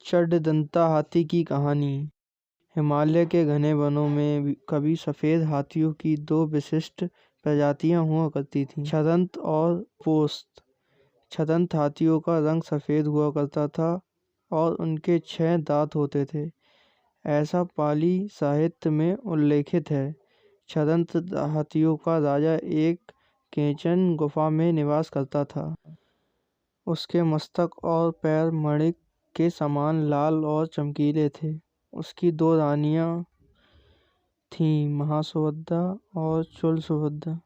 चढ़दंता हाथी की कहानी। हिमालय के घने वनों में कभी सफेद हाथियों की दो विशिष्ट प्रजातियां हुआ करती थीं, छदंत और पोस्त। छदंत हाथियों का रंग सफेद हुआ करता था और उनके 6 दांत होते थे, ऐसा पाली साहित्य में उल्लेखित है। छदंत हाथियों का राजा एक केचन गुफा में निवास करता था। उसके मस्तक और पैर मणि के समान लाल और चमकीले थे। उसकी 2 रानियां थीं, महासुभद्रा और चूलसुभद्रा।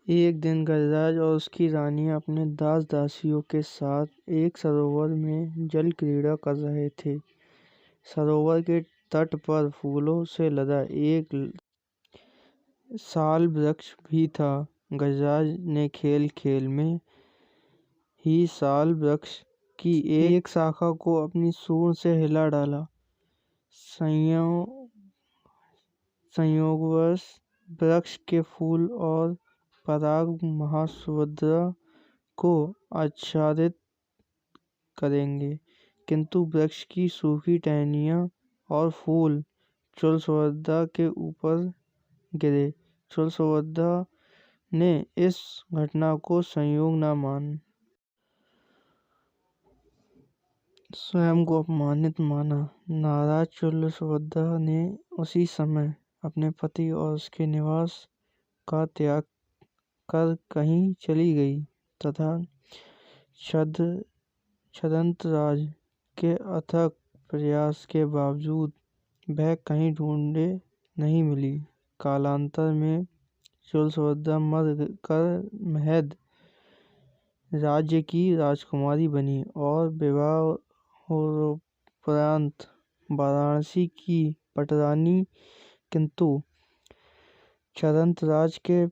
एक दिन गजराज और उसकी रानियां अपने दास दासियों के साथ एक सरोवर में जल क्रीड़ा कर रहे थे। सरोवर के तट पर फूलों से लदा एक साल वृक्ष भी था। गजराज ने खेल खेल में ही साल वृक्ष की एक शाखा को अपनी सूंड से हिला डाला। संयोगवश वृक्ष के फूल और पराग महासुभद्रा को आच्छादित करेंगे, किंतु वृक्ष की सूखी टहनियाँ और फूल चूलसुभद्रा के ऊपर गिरे। चूलसुभद्रा ने इस घटना को संयोग न मान स्वयं को अपमानित माना। नाराज चूलसुभद्रा ने उसी समय अपने पति और उसके निवास का त्याग कर कहीं चली गई तथा छदंतराज के अथक प्रयास के बावजूद वह कहीं ढूंढे नहीं मिली। कालांतर में चूलसुभद्रा मर कर महद राज्य की राजकुमारी बनी और विवाहोपरांत वाराणसी की पटरानी, किंतु छदंतराज के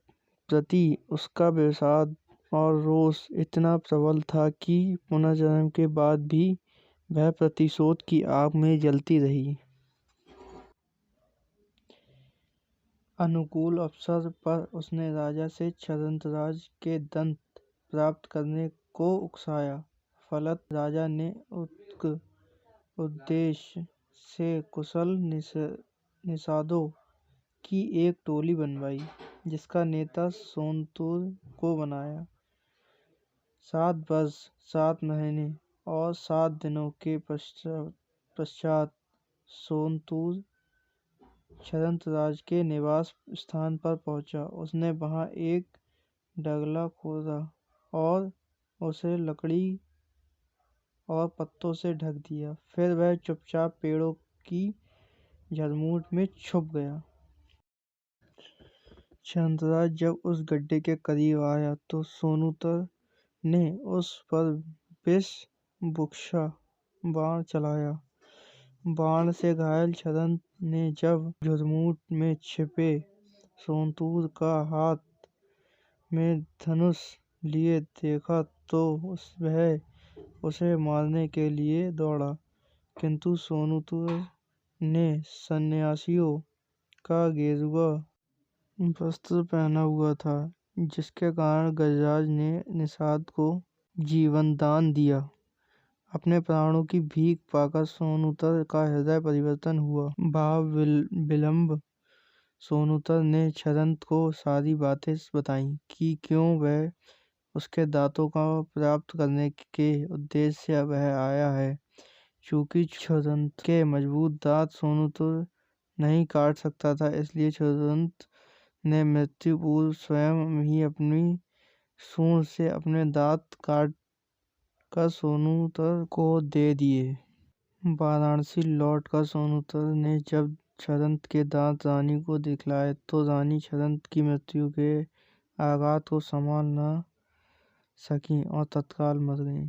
प्रति उसका विषाद और रोष इतना प्रबल था कि पुनर्जन्म के बाद भी वह प्रतिशोध की आग में जलती रही। अनुकूल अवसर पर उसने राजा से छदंतराज के दंत प्राप्त करने को उकसाया। फलतः राजा ने उद्देश्य से कुशल निषादों की एक टोली बनवाई, जिसका नेता सोनतुर को बनाया। 7 वर्ष 7 महीने और 7 दिनों के पश्चात सोनतुर छदंतराज के निवास स्थान पर पहुंचा। उसने वहां एक डगला खोदा और उसे लकड़ी और पत्तों से ढक दिया। फिर वह चुपचाप पेड़ों की झरमुट में छुप गया। छदंतराज जब उस गड्ढे के करीब आया तो सोनतुर ने उस पर विष बुक्षा बाण चलाया। बाण से घायल छदंत ने जब झुरमुट में छिपे सोनतुर का हाथ में धनुष लिए देखा तो वह उसे मारने के लिए दौड़ा, किंतु सोनतुर ने सन्यासियों का गेरुआ वस्त्र पहना हुआ था, जिसके कारण गजराज ने निषाद को जीवनदान दिया। अपने प्राणों की भीख पाकर सोनतुर का हृदय परिवर्तन हुआ। भाव विलंब सोनतुर ने छदंत को सारी बातें बताईं कि क्यों वह उसके दांतों का प्राप्त करने के उद्देश्य से वह आया है। चूंकि छदंत के मजबूत दांत सोनतुर नहीं काट सकता था, इसलिए छदंत ने मृत्यु पूर्व स्वयं ही अपनी सूंड से अपने दांत काट कर सोनतुर को दे दिए। वाराणसी लौटकर सोनतुर ने जब छदंत के दांत रानी को दिखलाए तो रानी छदंत की मृत्यु के आघात को संभाल न सकी और तत्काल मर गईं।